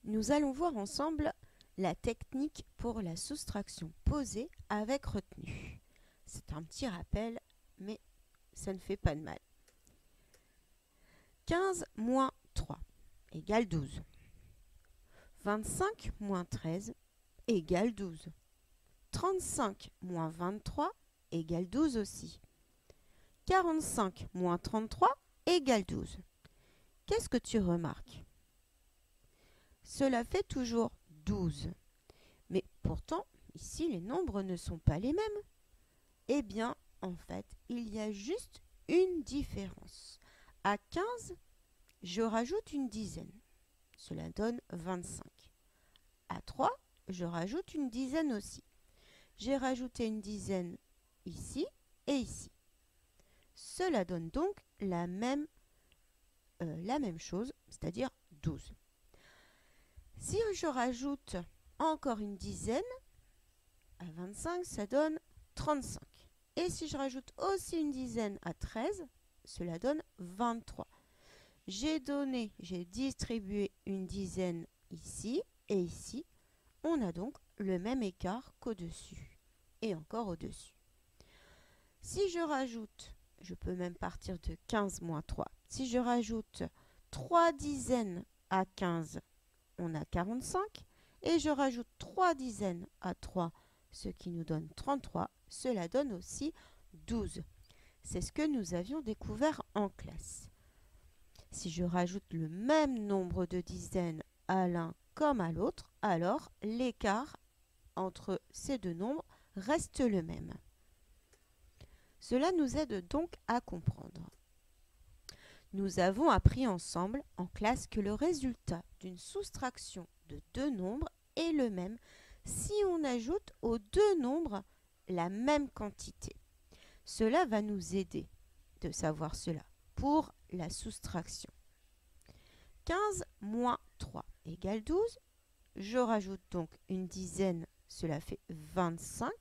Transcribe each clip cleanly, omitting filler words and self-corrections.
Nous allons voir ensemble la technique pour la soustraction posée avec retenue. C'est un petit rappel, mais ça ne fait pas de mal. 15 moins 3 égale 12. 25 moins 13 égale 12. 35 moins 23 égale 12 aussi. 45 moins 33 égale 12. Qu'est-ce que tu remarques? Cela fait toujours 12. Mais pourtant, ici, les nombres ne sont pas les mêmes. Eh bien, en fait, il y a juste une différence. À 15, je rajoute une dizaine. Cela donne 25. À 3, je rajoute une dizaine aussi. J'ai rajouté une dizaine ici et ici. Cela donne donc la même chose, c'est-à-dire 12. Si je rajoute encore une dizaine, à 25, ça donne 35. Et si je rajoute aussi une dizaine à 13, cela donne 23. J'ai distribué une dizaine ici et ici. On a donc le même écart qu'au-dessus et encore au-dessus. Si je rajoute, je peux même partir de 15 moins 3. Si je rajoute 3 dizaines à 15, on a 45. Et je rajoute 3 dizaines à 3, ce qui nous donne 33. Cela donne aussi 12. C'est ce que nous avions découvert en classe. Si je rajoute le même nombre de dizaines à l'un comme à l'autre, alors l'écart entre ces deux nombres reste le même. Cela nous aide donc à comprendre. Nous avons appris ensemble en classe que le résultat d'une soustraction de deux nombres est le même si on ajoute aux deux nombres la même quantité. Cela va nous aider de savoir cela pour la soustraction. 15 moins 3 égale 12. Je rajoute donc une dizaine, cela fait 25.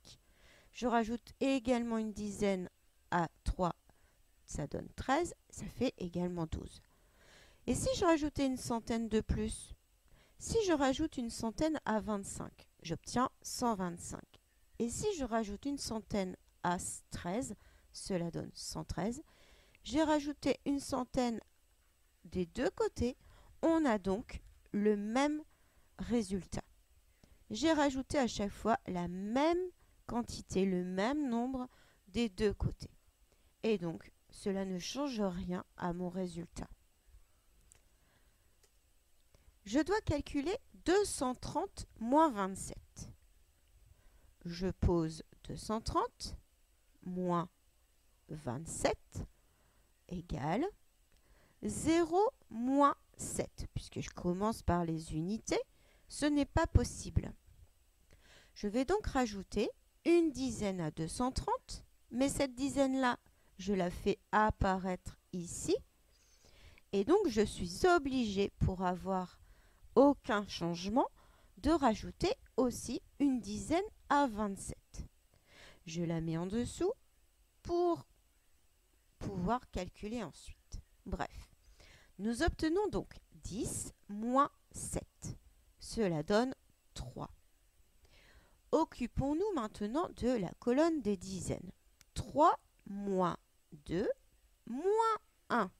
Je rajoute également une dizaine à 3, ça donne 13, ça fait également 12. Et si je rajoutais une centaine de plus? Si je rajoute une centaine à 25, j'obtiens 125. Et si je rajoute une centaine à 13, cela donne 113. J'ai rajouté une centaine des deux côtés, on a donc le même résultat. J'ai rajouté à chaque fois la même quantité, le même nombre des deux côtés. Et donc, cela ne change rien à mon résultat. Je dois calculer 230 moins 27. Je pose 230 moins 27 égale 0 moins 7. Puisque je commence par les unités, ce n'est pas possible. Je vais donc rajouter une dizaine à 230, mais cette dizaine-là, je la fais apparaître ici. Et donc, je suis obligée, pour avoir aucun changement, de rajouter aussi une dizaine à 27. Je la mets en dessous pour pouvoir calculer ensuite. Bref, nous obtenons donc 10 moins 7. Cela donne 3. Occupons-nous maintenant de la colonne des dizaines. 3 moins 2 moins 1.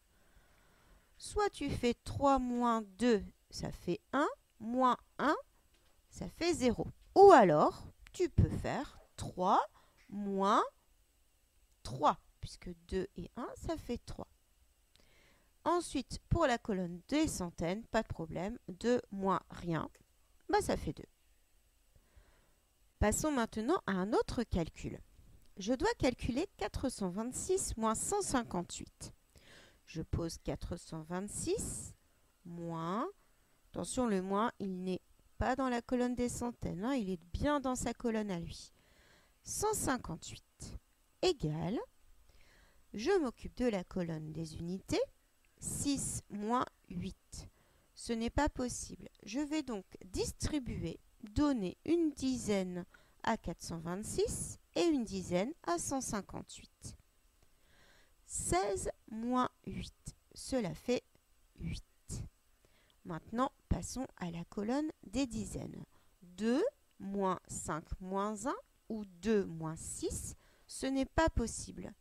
Soit tu fais 3 moins 2, ça fait 1, moins 1, ça fait 0. Ou alors, tu peux faire 3 moins 3, puisque 2 et 1, ça fait 3. Ensuite, pour la colonne des centaines, pas de problème, 2 moins rien, ça fait 2. Passons maintenant à un autre calcul. Je dois calculer 426 moins 158. Je pose 426 moins, attention le moins, il n'est pas dans la colonne des centaines, hein, il est bien dans sa colonne à lui. 158 égale, je m'occupe de la colonne des unités, 6 moins 8. Ce n'est pas possible. Je vais donc distribuer, donner une dizaine à 426 et une dizaine à 158. 16 moins 8, cela fait 8. Maintenant, passons à la colonne des dizaines. 2 moins 5 moins 1 ou 2 moins 6, ce n'est pas possible.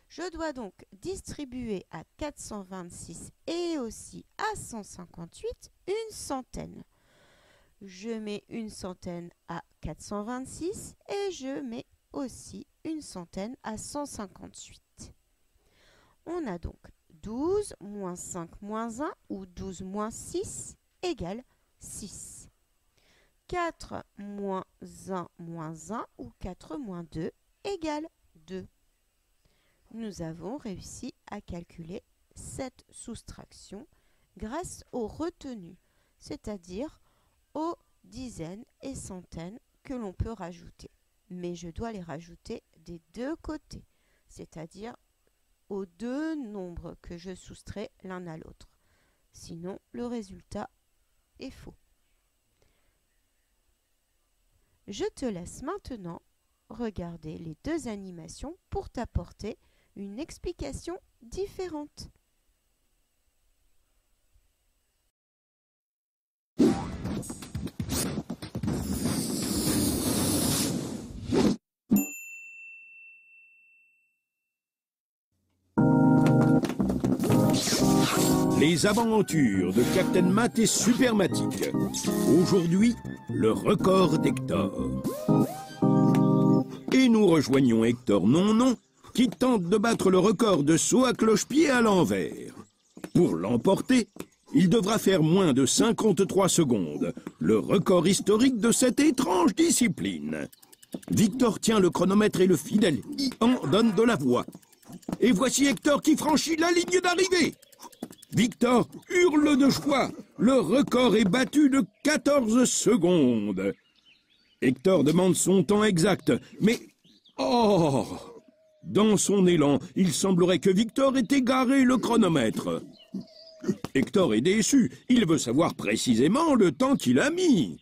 Je dois donc distribuer à 426 et aussi à 158 une centaine. Je mets une centaine à 426 et je mets aussi une centaine à 158. On a donc 12 moins 5 moins 1 ou 12 moins 6 égale 6. 4 moins 1 moins 1 ou 4 moins 2 égale 2. Nous avons réussi à calculer cette soustraction grâce aux retenues, c'est-à-dire aux dizaines et centaines que l'on peut rajouter. Mais je dois les rajouter des deux côtés, c'est-à-dire aux deux nombres que je soustrais l'un à l'autre. Sinon, le résultat est faux. Je te laisse maintenant regarder les deux animations pour t'apporter une explication différente. Les aventures de Captain Matt et Supermatic. Aujourd'hui, le record d'Hector. Et nous rejoignons Hector Non-Non, qui tente de battre le record de saut à cloche-pied à l'envers. Pour l'emporter, il devra faire moins de 53 secondes, le record historique de cette étrange discipline. Victor tient le chronomètre et le fidèle Ian donne de la voix. Et voici Hector qui franchit la ligne d'arrivée. Victor hurle de joie. Le record est battu de 14 secondes. Hector demande son temps exact, mais... Oh! Dans son élan, il semblerait que Victor ait égaré le chronomètre. Hector est déçu. Il veut savoir précisément le temps qu'il a mis.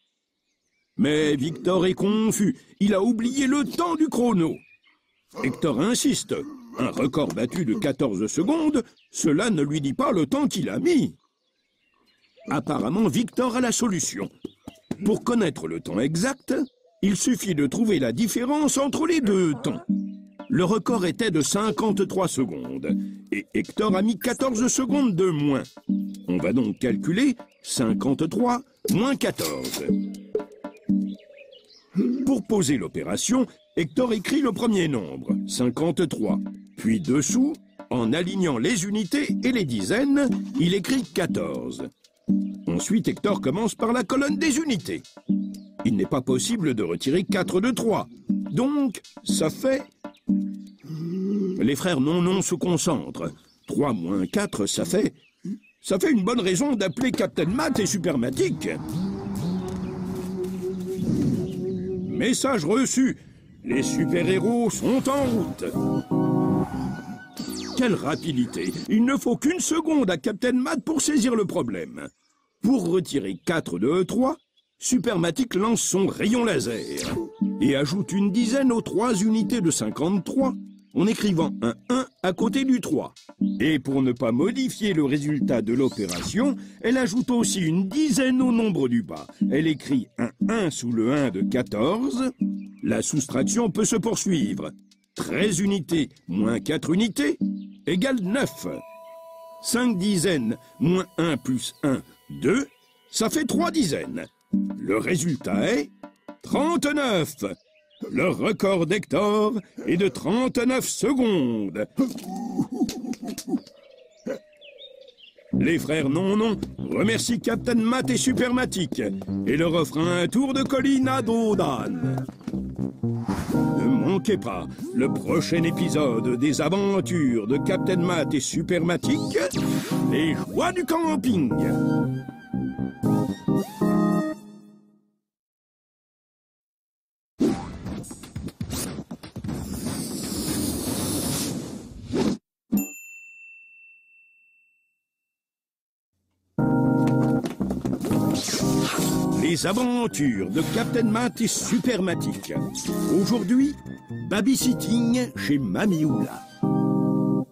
Mais Victor est confus. Il a oublié le temps du chrono. Hector insiste. Un record battu de 14 secondes, cela ne lui dit pas le temps qu'il a mis. Apparemment, Victor a la solution. Pour connaître le temps exact, il suffit de trouver la différence entre les deux temps. Le record était de 53 secondes, et Hector a mis 14 secondes de moins. On va donc calculer 53 moins 14. Pour poser l'opération, Hector écrit le premier nombre, 53. Puis dessous, en alignant les unités et les dizaines, il écrit 14. Ensuite, Hector commence par la colonne des unités. Il n'est pas possible de retirer 4 de 3. Donc, ça fait... Les frères Non-Non se concentrent. 3 moins 4, ça fait une bonne raison d'appeler Captain Matt et Supermatic. Message reçu. Les super-héros sont en route. Quelle rapidité! Il ne faut qu'une seconde à Captain Matt pour saisir le problème. Pour retirer 4 de 3, Supermatic lance son rayon laser et ajoute une dizaine aux 3 unités de 53 en écrivant un 1 à côté du 3. Et pour ne pas modifier le résultat de l'opération, elle ajoute aussi une dizaine au nombre du bas. Elle écrit un 1 sous le 1 de 14. La soustraction peut se poursuivre. 13 unités moins 4 unités égale 9. 5 dizaines moins 1 plus 1, 2. Ça fait 3 dizaines. Le résultat est 39. Le record d'Hector est de 39 secondes. Les frères Non-Non remercient Captain Matt et Supermatic et leur offrent un tour de colline à dos d'âne. Ne manquez pas le prochain épisode des aventures de Captain Matt et Supermatic, les joies du camping. Les aventures de Captain Matt et Supermatic. Aujourd'hui, babysitting chez Mamie Oula.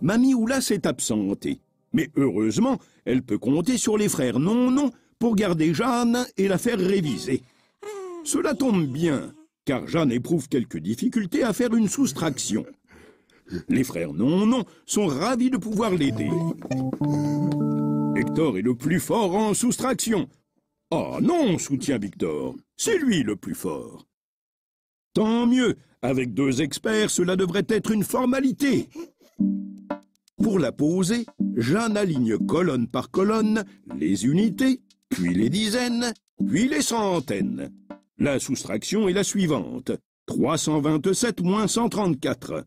Mamie Oula s'est absentée, mais heureusement, elle peut compter sur les frères Non-Non pour garder Jeanne et la faire réviser. Cela tombe bien, car Jeanne éprouve quelques difficultés à faire une soustraction. Les frères Non sont ravis de pouvoir l'aider. Hector est le plus fort en soustraction. Ah non, soutient Victor, c'est lui le plus fort. Tant mieux, avec 2 experts, cela devrait être une formalité. Pour la poser, Jeanne aligne colonne par colonne les unités, puis les dizaines, puis les centaines. La soustraction est la suivante, 327 moins 134.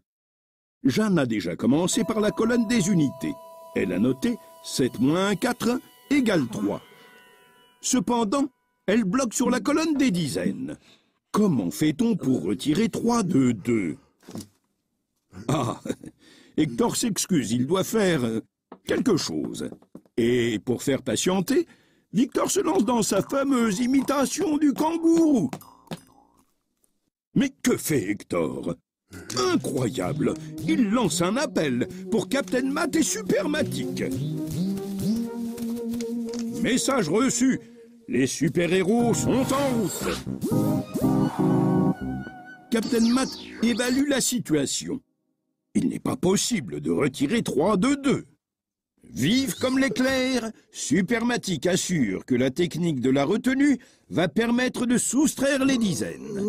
Jeanne a déjà commencé par la colonne des unités. Elle a noté 7 moins 4 égale 3. Cependant, elle bloque sur la colonne des dizaines. Comment fait-on pour retirer 3 de 2? Ah, Hector s'excuse, il doit faire quelque chose. Et pour faire patienter, Victor se lance dans sa fameuse imitation du kangourou. Mais que fait Hector? Incroyable! Il lance un appel pour Captain Matt et Supermatic. Message reçu. Les super-héros sont en route. Captain Matt évalue la situation. Il n'est pas possible de retirer 3 de 2. Vive comme l'éclair, Supermatic assure que la technique de la retenue va permettre de soustraire les dizaines.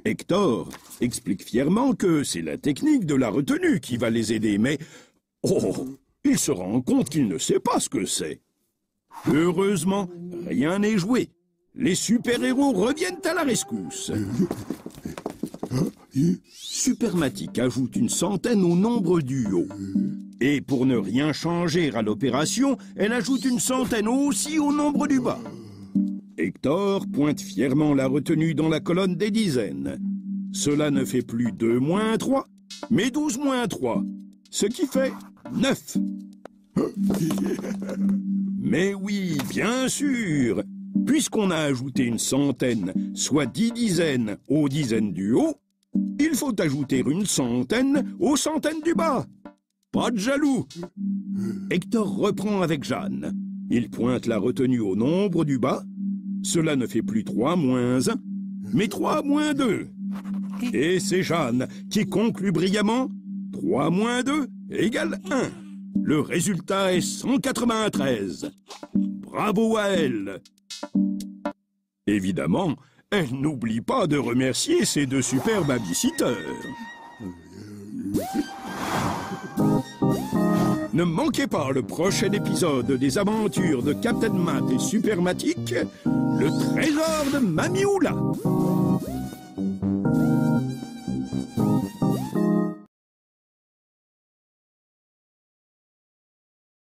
Hector explique fièrement que c'est la technique de la retenue qui va les aider, mais... Oh, il se rend compte qu'il ne sait pas ce que c'est. Heureusement, rien n'est joué. Les super-héros reviennent à la rescousse. Supermatic ajoute une centaine au nombre du haut. Et pour ne rien changer à l'opération, elle ajoute une centaine aussi au nombre du bas. Hector pointe fièrement la retenue dans la colonne des dizaines. Cela ne fait plus 2 moins 3, mais 12 moins 3, ce qui fait 9. Mais oui, bien sûr, puisqu'on a ajouté une centaine, soit 10 dizaines aux dizaines du haut, il faut ajouter une centaine aux centaines du bas. Pas de jaloux. Hector reprend avec Jeanne. Il pointe la retenue au nombre du bas. Cela ne fait plus 3 moins 1, mais 3 moins 2. Et c'est Jeanne qui conclut brillamment 3 moins 2 égale 1. Le résultat est 193. Bravo à elle. Évidemment, elle n'oublie pas de remercier ses 2 super babysitters. Ne manquez pas le prochain épisode des aventures de Captain Matt et Supermatic, le trésor de Mamie Oula.